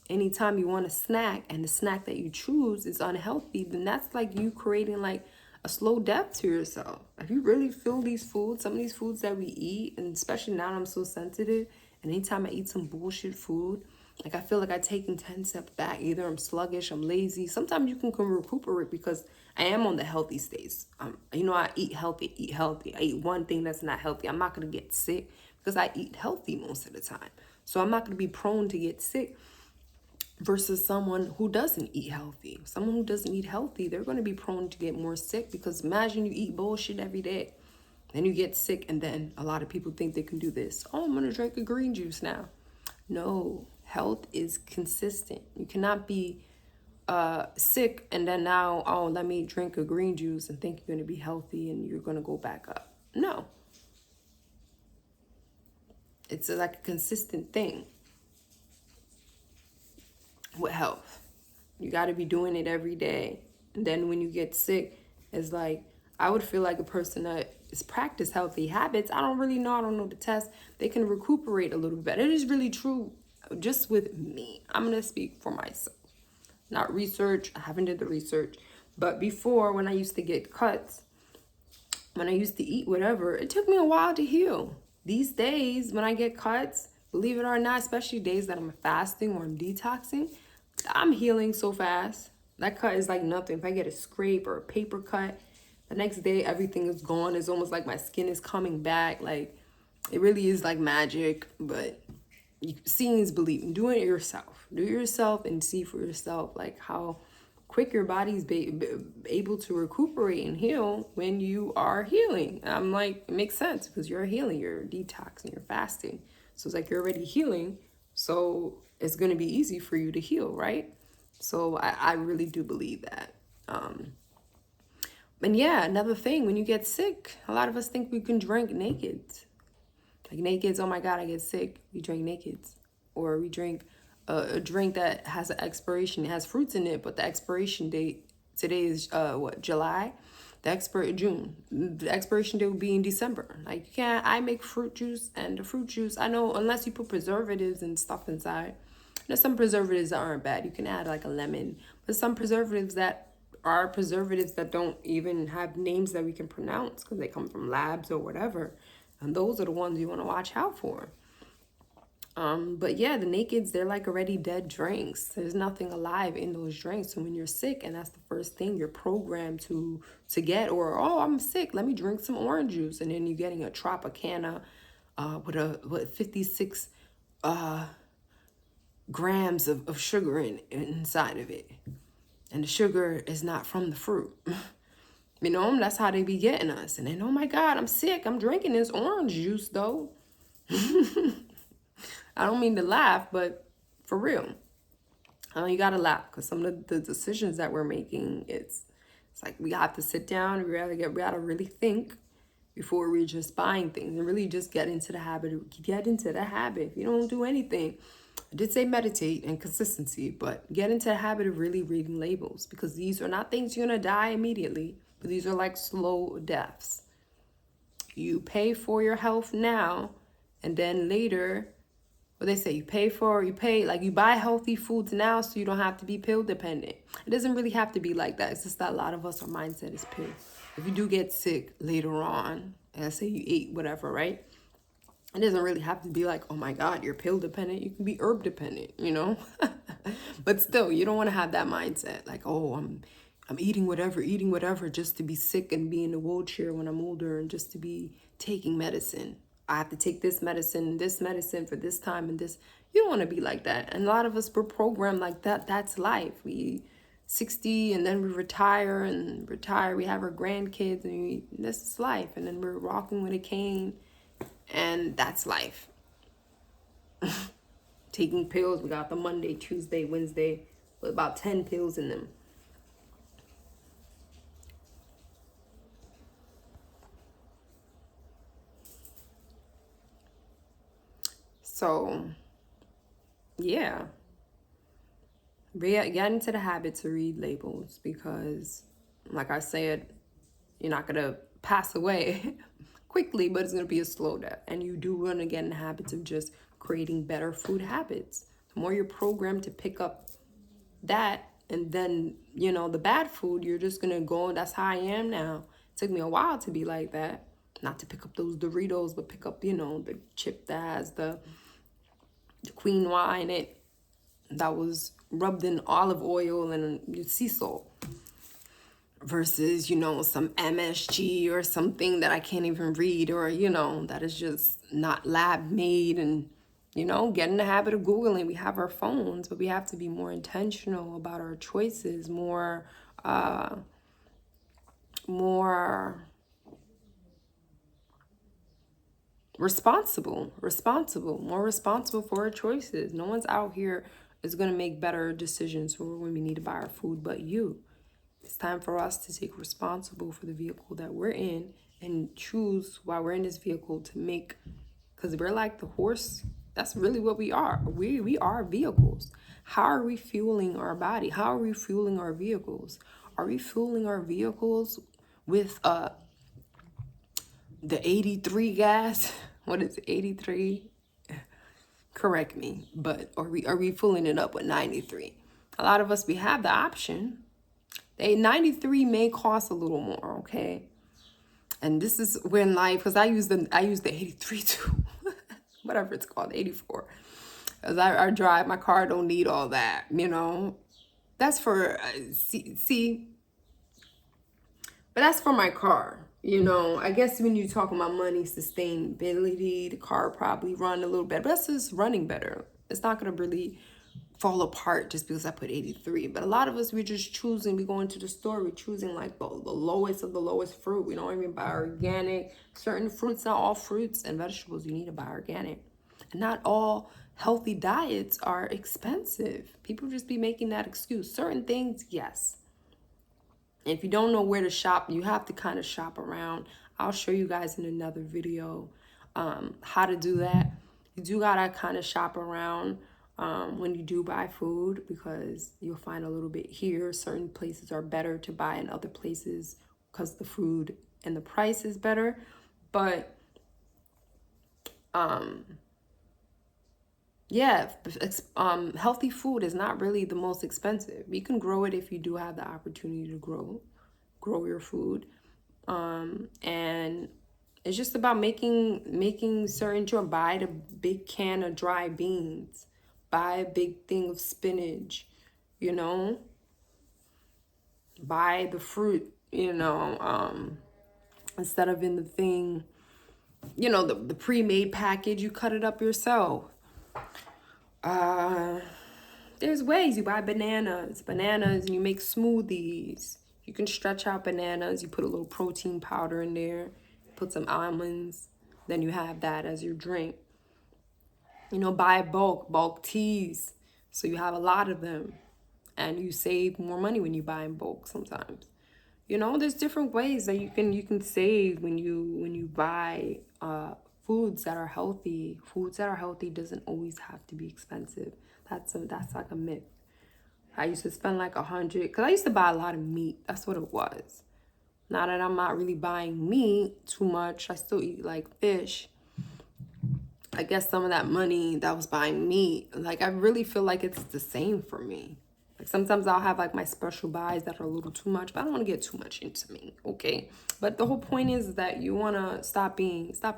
anytime you want a snack and the snack that you choose is unhealthy, then that's like you creating like a slow death to yourself. If you really feel these foods, some of these foods that we eat, and especially now I'm so sensitive, and anytime I eat some bullshit food, like I feel like I'm taking 10 steps back. Either I'm sluggish, I'm lazy. Sometimes you can recuperate because I am on the healthy states. I eat healthy. I eat one thing that's not healthy. I'm not going to get sick because I eat healthy most of the time. So I'm not going to be prone to get sick. Versus someone who doesn't eat healthy. Someone who doesn't eat healthy, they're going to be prone to get more sick because imagine you eat bullshit every day. Then you get sick, and then a lot of people think they can do this. Oh, I'm going to drink a green juice now. No, health is consistent. You cannot be sick and then now, oh, let me drink a green juice and think you're going to be healthy and you're going to go back up. No. It's like a consistent thing with health. You got to be doing it every day. And then when you get sick, it's like, I would feel like a person that is practice healthy habits. I don't really know. I don't know the test. They can recuperate a little bit. It is really true. Just with me, I'm going to speak for myself. Not research. I haven't did the research. But before, when I used to get cuts, when I used to eat whatever, it took me a while to heal. These days, when I get cuts, believe it or not, especially days that I'm fasting or I'm detoxing, I'm healing so fast. That cut is like nothing. If I get a scrape or a paper cut, the next day everything is gone. It's almost like my skin is coming back. Like, it really is like magic. But seeing is believing. Do it yourself. Do it yourself and see for yourself like how quick your body's able to recuperate and heal when you are healing. I'm like, it makes sense because you're healing, you're detoxing, you're fasting. So it's like you're already healing. So it's going to be easy for you to heal, right? So I really do believe that. And yeah, another thing, when you get sick, a lot of us think we can drink naked. Like nakeds, oh my God, I get sick. We drink nakeds. Or we drink a drink that has an expiration. It has fruits in it, but the expiration date, today is July? June. The expiration date will be in December. Like, you can't, I make fruit juice, and the fruit juice, I know, unless you put preservatives and stuff inside. There's some preservatives that aren't bad. You can add like a lemon, but some preservatives that are preservatives that don't even have names that we can pronounce because they come from labs or whatever. And those are the ones you want to watch out for. But yeah, the nakeds, they're like already dead drinks. There's nothing alive in those drinks. So when you're sick and that's the first thing you're programmed to get, or, oh, I'm sick, let me drink some orange juice. And then you're getting a Tropicana with 56 grams of sugar inside of it. And the sugar is not from the fruit. You know, that's how they be getting us. And then, oh my God, I'm sick. I'm drinking this orange juice though. I don't mean to laugh, but for real. You gotta laugh because some of the decisions that we're making, it's like we have to sit down. We gotta really think before we're just buying things and really just get into the habit. If you don't do anything, I did say meditate and consistency, but get into the habit of really reading labels because these are not things you're gonna die immediately, but these are like slow deaths. You pay for your health now, and then later, what they say, you buy healthy foods now so you don't have to be pill dependent. It doesn't really have to be like that. It's just that a lot of us, our mindset is pill. If you do get sick later on, and let's say you ate whatever, right? It doesn't really have to be like, oh my God, you're pill dependent. You can be herb dependent, you know? But still, you don't want to have that mindset. Like, oh, I'm eating whatever just to be sick and be in a wheelchair when I'm older and just to be taking medicine. I have to take this medicine for this time and this. You don't want to be like that. And a lot of us were programmed like that. That's life. We 60 and then we retire. We have our grandkids and this is life. And then we're walking with a cane and that's life. Taking pills. We got the Monday, Tuesday, Wednesday with about 10 pills in them. So, yeah, get into the habit to read labels because, like I said, you're not going to pass away quickly, but it's going to be a slow death. And you do want to get in the habits of just creating better food habits. The more you're programmed to pick up that and then, the bad food, you're just going to go, that's how I am now. It took me a while to be like that. Not to pick up those Doritos, but pick up, the chip that has the queen wine that was rubbed in olive oil and sea salt versus some MSG or something that I can't even read or that is just not lab made. And get in the habit of Googling. We have our phones, but we have to be more intentional about our choices, more responsible, more responsible for our choices. No one's out here is going to make better decisions for when we need to buy our food but you. It's time for us to take responsible for the vehicle that we're in and choose while we're in this vehicle to make because we're like the horse. That's really what we are. We are vehicles. How are we fueling our body? How are we fueling our vehicles? Are we fueling our vehicles with the 83 gas? What is it, 83? Correct me, but are we filling it up with 93? A lot of us, we have the option. The 93 may cost a little more, okay? And this is when life, because I use the 83 too, whatever it's called, 84. As I drive, my car don't need all that, you know. That's for but that's for my car. You know, I guess when you talk about money, sustainability, the car probably run a little better. But that's just running better. It's not going to really fall apart just because I put 83. But a lot of us, we're just choosing. We go into the store, we're choosing like the lowest of the lowest fruit. We don't even buy organic. Certain fruits, not all fruits and vegetables, you need to buy organic. And not all healthy diets are expensive. People just be making that excuse. Certain things, yes. If you don't know where to shop, you have to kind of shop around. I'll show you guys in another video how to do that. You do gotta kind of shop around when you do buy food, because you'll find a little bit here. Certain places are better to buy in other places because the food and the price is better. But yeah, healthy food is not really the most expensive. You can grow it if you do have the opportunity to grow your food. And it's just about making certain choice. Buy the big can of dry beans, buy a big thing of spinach, you know, buy the fruit, you know, instead of in the thing, you know, the pre-made package, you cut it up yourself. There's ways. You buy bananas and you make smoothies. You can stretch out bananas. You put a little protein powder in there, put some almonds, then you have that as your drink. You know, buy bulk teas, so you have a lot of them, and you save more money when you buy in bulk sometimes. You know, there's different ways that you can save when you buy foods that are healthy. Foods that are healthy doesn't always have to be expensive. That's like a myth. I used to spend like 100, because I used to buy a lot of meat. That's what it was. Now that I'm not really buying meat too much, I still eat like fish. I guess some of that money that was buying meat, like I really feel like it's the same for me. Like sometimes I'll have like my special buys that are a little too much, but I don't want to get too much into me, okay? But the whole point is that you want to stop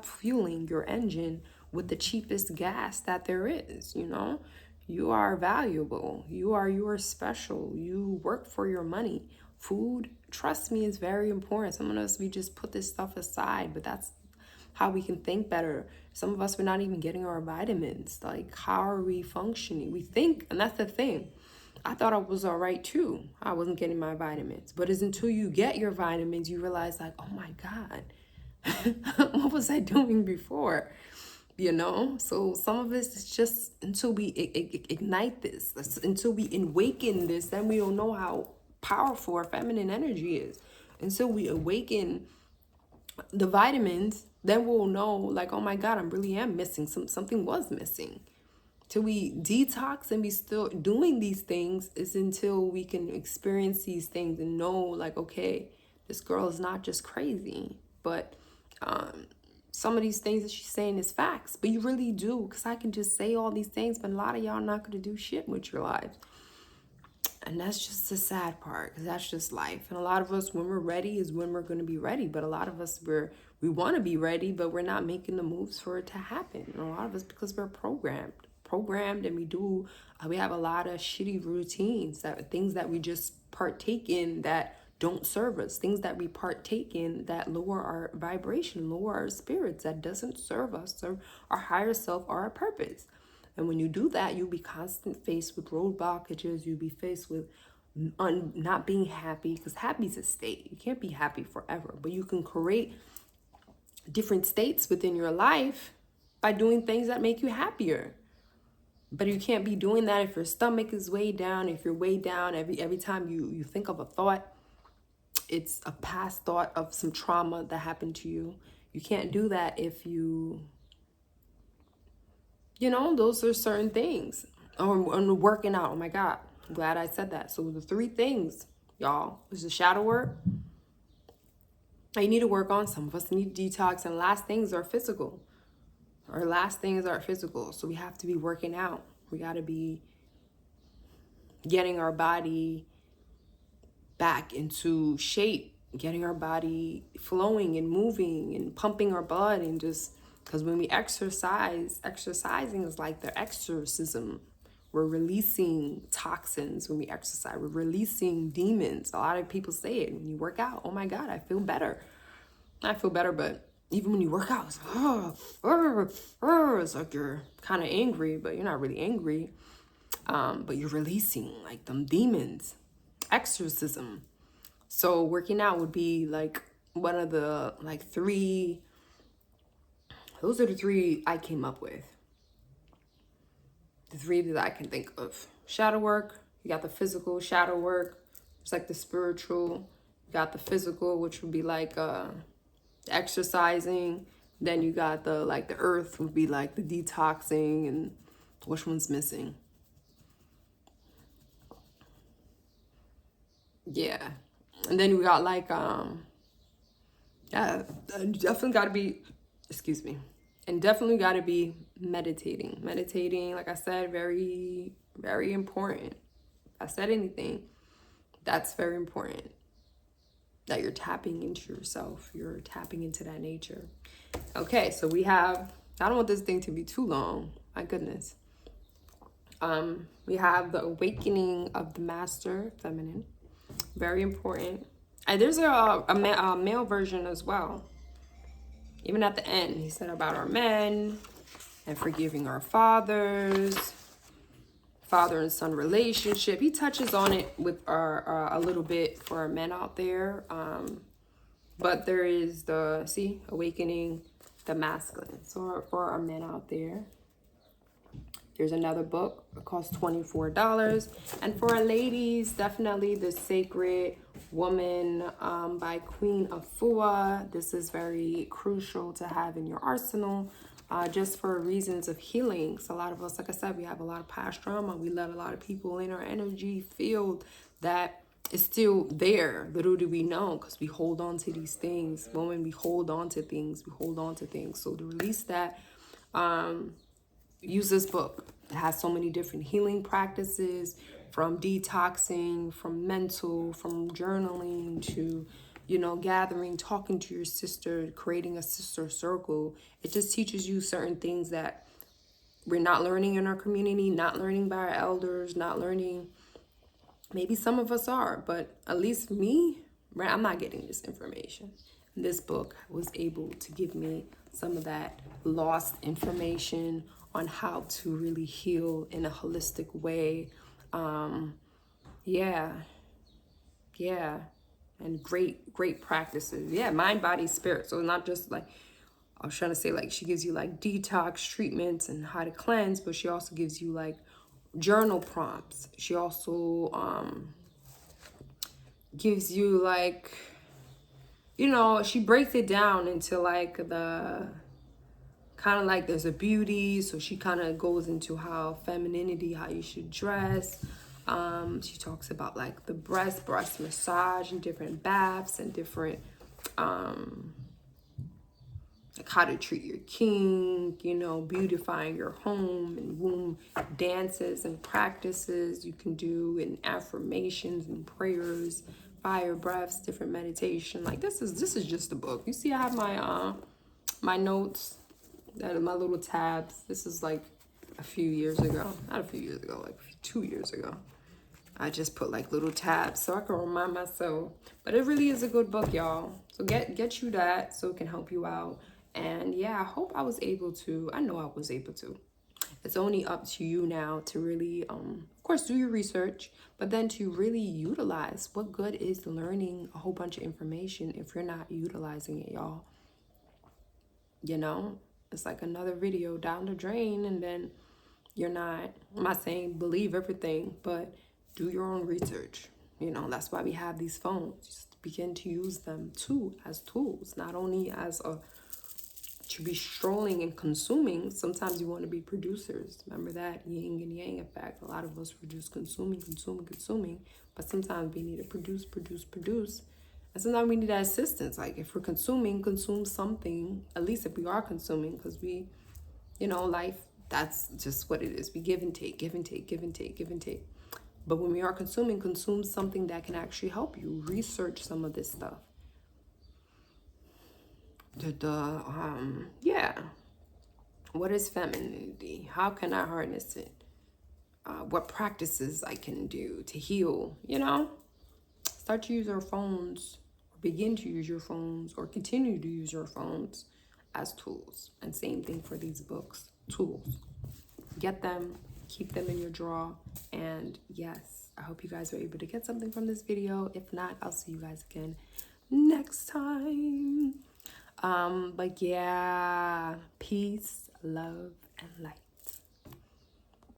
fueling your engine with the cheapest gas that there is, you know? You are valuable. You are special. You work for your money. Food, trust me, is very important. Some of us, we just put this stuff aside, but that's how we can think better. Some of us, we're not even getting our vitamins. Like, how are we functioning? We think, and that's the thing. I thought I was all right too. I wasn't getting my vitamins. But it's until you get your vitamins, you realize like, oh my God, what was I doing before? You know? So some of this is just until we ignite this, until we awaken this, then we don't know how powerful our feminine energy is. Until we awaken the vitamins, then we'll know like, oh my God, I really am missing something was missing. Till we detox and be still doing these things is until we can experience these things and know like, okay, this girl is not just crazy, but some of these things that she's saying is facts. But you really do, because I can just say all these things, but a lot of y'all are not going to do shit with your lives. And that's just the sad part, because that's just life. And a lot of us, when we're ready is when we're going to be ready. But a lot of us, we want to be ready, but we're not making the moves for it to happen. And a lot of us, because we're programmed, and we have a lot of shitty routines, things that we just partake in that don't serve us, things that we partake in that lower our vibration, lower our spirits, that doesn't serve us, serve our higher self or our purpose. And when you do that, you'll be constant faced with road blockages. You'll be faced with not being happy, because happy is a state. You can't be happy forever, but you can create different states within your life by doing things that make you happier. But you can't be doing that if your stomach is way down. If you're way down, every time you think of a thought, it's a past thought of some trauma that happened to you. You can't do that if you You know, those are certain things. Or and working out. Oh my God. I'm glad I said that. So the 3 things, y'all, is the shadow work. I need to work on. Some of us need to detox. And last things are physical. Our last things are physical. So we have to be working out. We got to be getting our body back into shape, getting our body flowing and moving and pumping our blood, and just because when we exercising is like the exorcism. We're releasing toxins when we exercise. We're releasing demons. A lot of people say it when you work out. Oh my God, I feel better. I feel better, but even when you work out, it's like you're kind of angry, but you're not really angry. But you're releasing like them demons. Exorcism. So working out would be like one of the like 3. Those are the 3 I came up with. The 3 that I can think of. Shadow work. You got the physical shadow work. It's like the spiritual. You got the physical, which would be like exercising. Then you got the like the earth would be like the detoxing. And which one's missing? Yeah. And then we got like yeah, definitely got to be, excuse me, and definitely got to be meditating. Meditating, like I said, very, very important. If I said anything, that's very important. That you're tapping into yourself. You're tapping into that nature. Okay, so we have, I don't want this thing to be too long. My goodness. We have the awakening of the master feminine. Very important. And there's a male version as well. Even at the end, he said about our men and forgiving our fathers, father and son relationship. He touches on it with our a little bit for our men out there. But there is the, see, awakening the masculine. So for our men out there, there's another book. It costs $24. And for our ladies, definitely The Sacred Woman by Queen Afua. This is very crucial to have in your arsenal, just for reasons of healing. So a lot of us, like I said, we have a lot of past trauma. We let a lot of people in our energy field that is still there. Little do we know, because we hold on to these things. When we hold on to things, we hold on to things. So to release that, use this book. It has so many different healing practices, from detoxing, from mental, from journaling to, you know, gathering, talking to your sister, creating a sister circle. It just teaches you certain things that we're not learning in our community, not learning by our elders, not learning. Maybe some of us are, but at least me, right, I'm not getting this information. And this book was able to give me some of that lost information on how to really heal in a holistic way. Yeah. And great practices. Yeah, mind, body, spirit. So not just like, I was trying to say, like, she gives you like detox treatments and how to cleanse, but she also gives you like journal prompts. She also gives you like, you know, she breaks it down into like the kind of like there's a beauty. So she kind of goes into how femininity, how you should dress. She talks about like the breast massage and different baths and different like how to treat your king, you know, beautifying your home, and womb dances and practices you can do, and affirmations and prayers, fire breaths, different meditation. Like this is just a book. You see, I have my my notes, that are my little tabs. This is like a few years ago, not a few years ago, like 2 years ago. I just put like little tabs so I can remind myself. But it really is a good book, y'all. So get you that so it can help you out. And yeah, I hope I was able to. I know I was able to. It's only up to you now to really, of course, do your research, but then to really utilize. What good is learning a whole bunch of information if you're not utilizing it, y'all? You know, it's like another video down the drain, and then you're not, I'm not saying believe everything, but do your own research. You know, that's why we have these phones. Just begin to use them too as tools, not only as a to be strolling and consuming, sometimes you want to be producers. Remember that yin and yang effect. A lot of us were just consuming, but sometimes we need to produce. And sometimes we need that assistance. Like if we're consuming, consume something, at least if we are consuming, because we, life, that's just what it is. We give and take. But when we are consuming, consume something that can actually help you. Research some of this stuff. What is femininity? How can I harness it? What practices I can do to heal, Start to use our phones, or begin to use your phones, or continue to use your phones as tools. And same thing for these books, tools. Get them, keep them in your drawer, and yes, I hope you guys are able to get something from this video. If not, I'll see you guys again next time. But yeah, peace, love, and light.